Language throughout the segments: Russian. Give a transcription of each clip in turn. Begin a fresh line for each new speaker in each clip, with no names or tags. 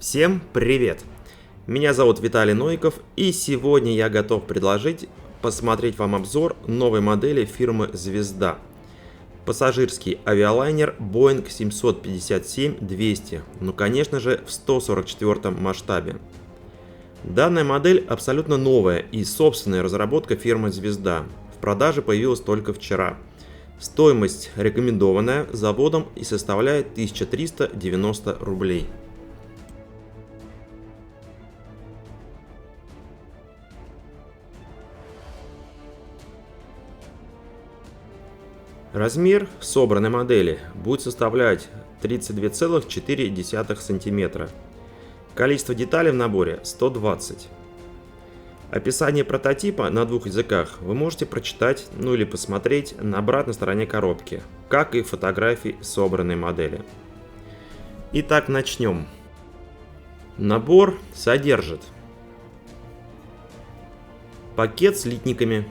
Всем привет! Меня зовут Виталий Новиков, и сегодня я готов предложить посмотреть вам обзор новой модели фирмы «Звезда». Пассажирский авиалайнер Boeing 757-200, ну конечно же в 144 масштабе. Данная модель абсолютно новая и собственная разработка фирмы «Звезда». В продаже появилась только вчера. Стоимость рекомендованная заводом и составляет 1390 рублей. Размер собранной модели будет составлять 32,4 см. Количество деталей в наборе 120. Описание прототипа на двух языках вы можете прочитать, или посмотреть на обратной стороне коробки, как и фотографии собранной модели. Итак, начнем. Набор содержит пакет с литниками,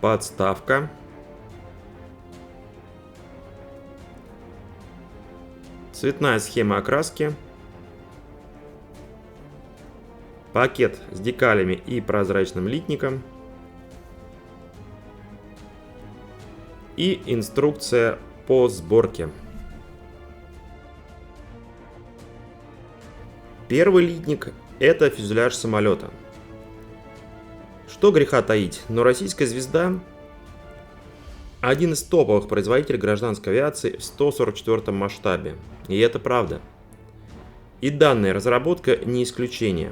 подставка, цветная схема окраски, пакет с декалями и прозрачным литником и инструкция по сборке. Первый литник – это фюзеляж самолета. Что греха таить, но российская «Звезда» – один из топовых производителей гражданской авиации в 144 масштабе. И это правда. И данная разработка не исключение.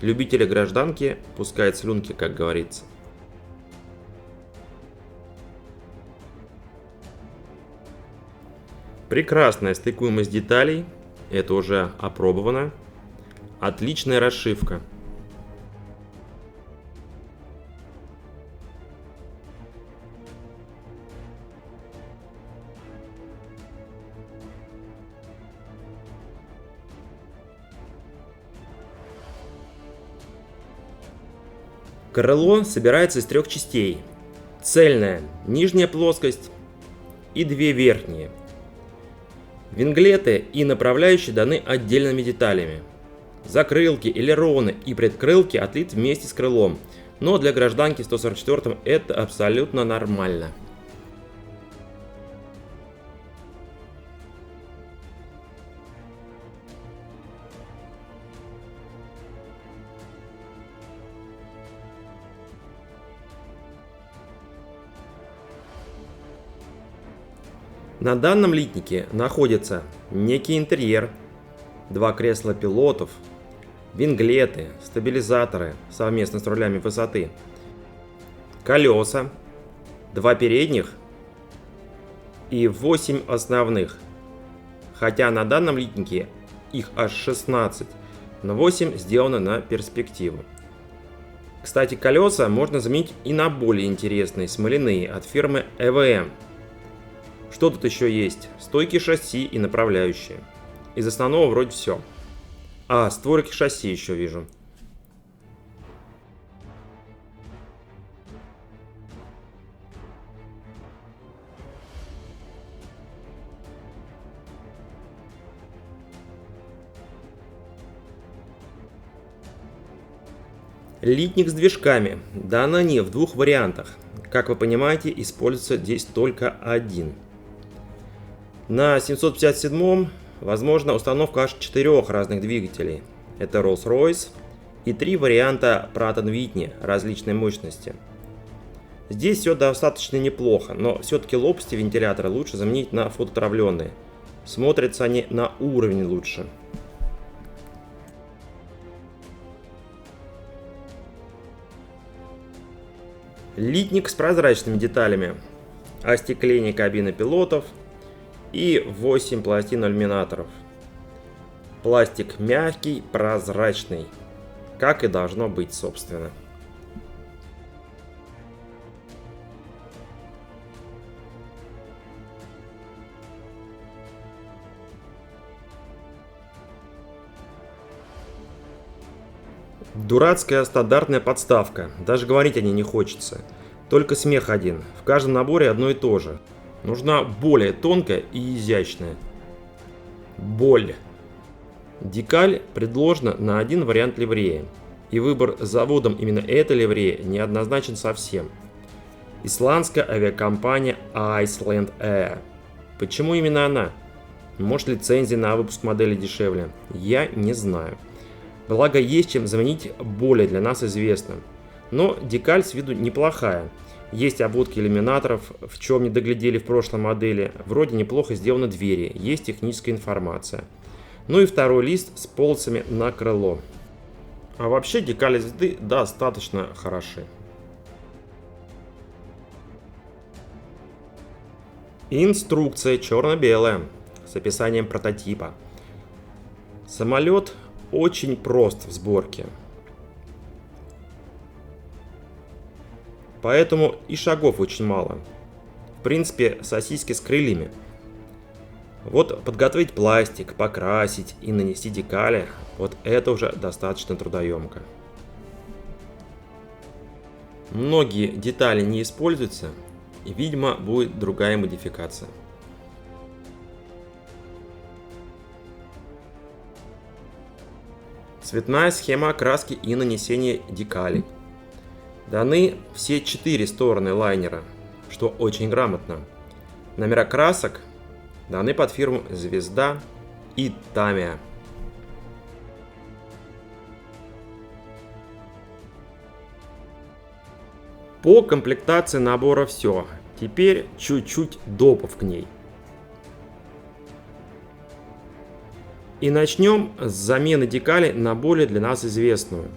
Любители гражданки пускают слюнки, как говорится. Прекрасная стыкуемость деталей, это уже опробовано. Отличная расшивка. Крыло собирается из трех частей. Цельная нижняя плоскость и две верхние. Винглеты и направляющие даны отдельными деталями. Закрылки, элероны и предкрылки отлиты вместе с крылом, но для гражданки в 144 это абсолютно нормально. На данном литнике находится некий интерьер, два кресла пилотов, винглеты, стабилизаторы совместно с рулями высоты, колеса, два передних и 8 основных. Хотя на данном литнике их аж 16, но 8 сделано на перспективу. Кстати, колеса можно заменить и на более интересные смоляные от фирмы ЭВМ. Что тут еще есть? Стойки шасси и направляющие. Из основного вроде все. Створки шасси еще вижу. Литник с движками. Дан они в двух вариантах. Как вы понимаете, используется здесь только один. На 757 возможна установка аж 4 разных двигателей. Это Rolls-Royce и 3 варианта Pratt & Whitney различной мощности. Здесь все достаточно неплохо, но все-таки лопасти вентилятора лучше заменить на фототравленные. Смотрятся они на уровень лучше. Литник с прозрачными деталями. Остекление кабины пилотов и 8 пластин иллюминаторов. Пластик мягкий, прозрачный, как и должно быть, собственно. Дурацкая стандартная подставка, даже говорить о ней не хочется. Только смех один, в каждом наборе одно и то же. Нужна более тонкая и изящная. Боль. Декаль предложена на один вариант ливреи, и выбор заводом именно этой ливреи неоднозначен совсем. Исландская авиакомпания Iceland Air. Почему именно она? Может, лицензия на выпуск модели дешевле? Я не знаю. Благо, есть чем заменить более для нас известным. Но декаль с виду неплохая. Есть обводки иллюминаторов, в чем не доглядели в прошлой модели. Вроде неплохо сделаны двери, есть техническая информация. Ну и второй лист с полосами на крыло. А вообще декали звезды достаточно хороши. Инструкция черно-белая с описанием прототипа. Самолет очень прост в сборке. Поэтому и шагов очень мало. В принципе, сосиски с крыльями. Вот подготовить пластик, покрасить и нанести декали, вот это уже достаточно трудоемко. Многие детали не используются, и, видимо, будет другая модификация. Цветная схема окраски и нанесения декалей. Даны все 4 стороны лайнера, что очень грамотно. Номера красок даны под фирму Звезда и Тамия. По комплектации набора все. Теперь чуть-чуть допов к ней. И начнем с замены декали на более для нас известную.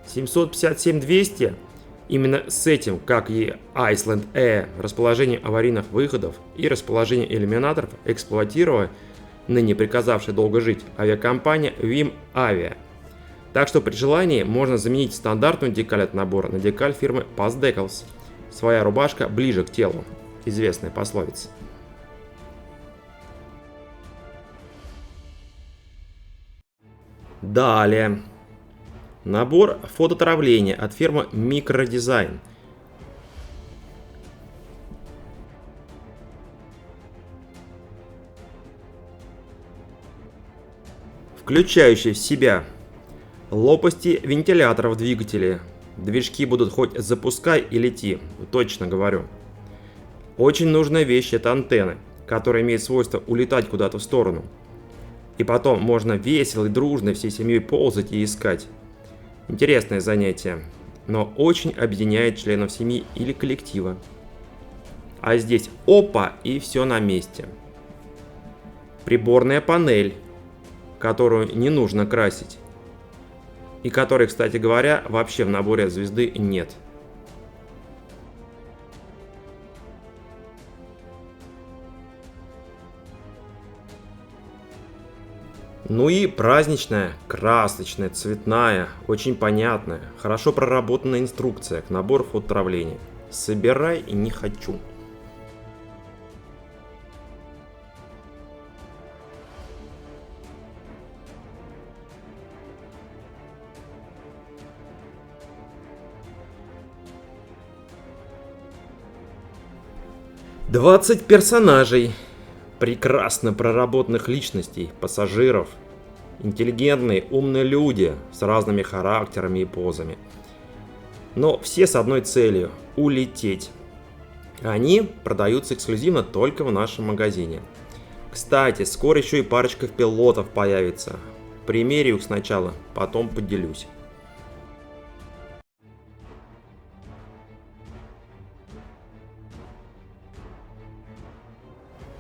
757-200, именно с этим, как и Iceland Air, расположение аварийных выходов и расположение иллюминаторов эксплуатировала ныне приказавшая долго жить авиакомпания Vim Avia. Так что при желании можно заменить стандартную декаль от набора на декаль фирмы Paz Decals. Своя рубашка ближе к телу. Известная пословица. Далее. Набор фототравления от фирмы Microdesign. Включающий в себя лопасти вентиляторов двигателя. Движки будут хоть запускай и лети, точно говорю. Очень нужная вещь — это антенны, которые имеют свойство улетать куда-то в сторону. И потом можно весело и дружно всей семьей ползать и искать. Интересное занятие, но очень объединяет членов семьи или коллектива. А здесь опа, и все на месте. Приборная панель, которую не нужно красить. И которой, кстати говоря, вообще в наборе от Звезды нет. Ну и праздничная, красочная, цветная, очень понятная, хорошо проработанная инструкция к набору фототравления. Собирай и не хочу. «20 персонажей, прекрасно проработанных личностей, пассажиров, интеллигентные, умные люди с разными характерами и позами. Но все с одной целью – улететь. Они продаются эксклюзивно только в нашем магазине. Кстати, скоро еще и парочка пилотов появится. Примерю их сначала, потом поделюсь».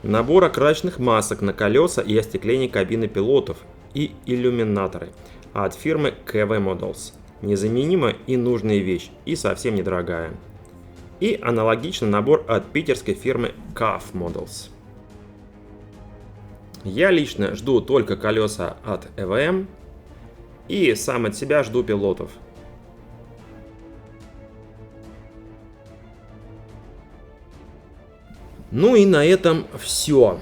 Набор окрасочных масок на колеса и остекление кабины пилотов и иллюминаторы от фирмы KV Models. Незаменимая и нужная вещь, и совсем недорогая. И аналогичный набор от питерской фирмы CAF Models. Я лично жду только колеса от EVM и сам от себя жду пилотов. Ну и на этом все.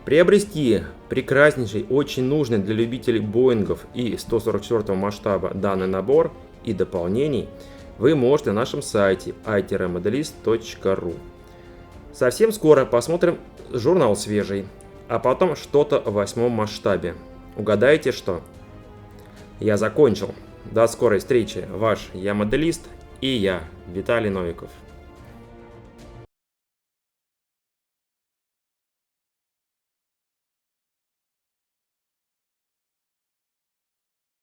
Приобрести прекраснейший, очень нужный для любителей Боингов и 144 масштаба данный набор и дополнений вы можете на нашем сайте it-modelist.ru. Совсем скоро посмотрим журнал свежий, а потом что-то в 8 масштабе. Угадайте что? Я закончил. До скорой встречи. Ваш Я Моделист и я, Виталий Новиков.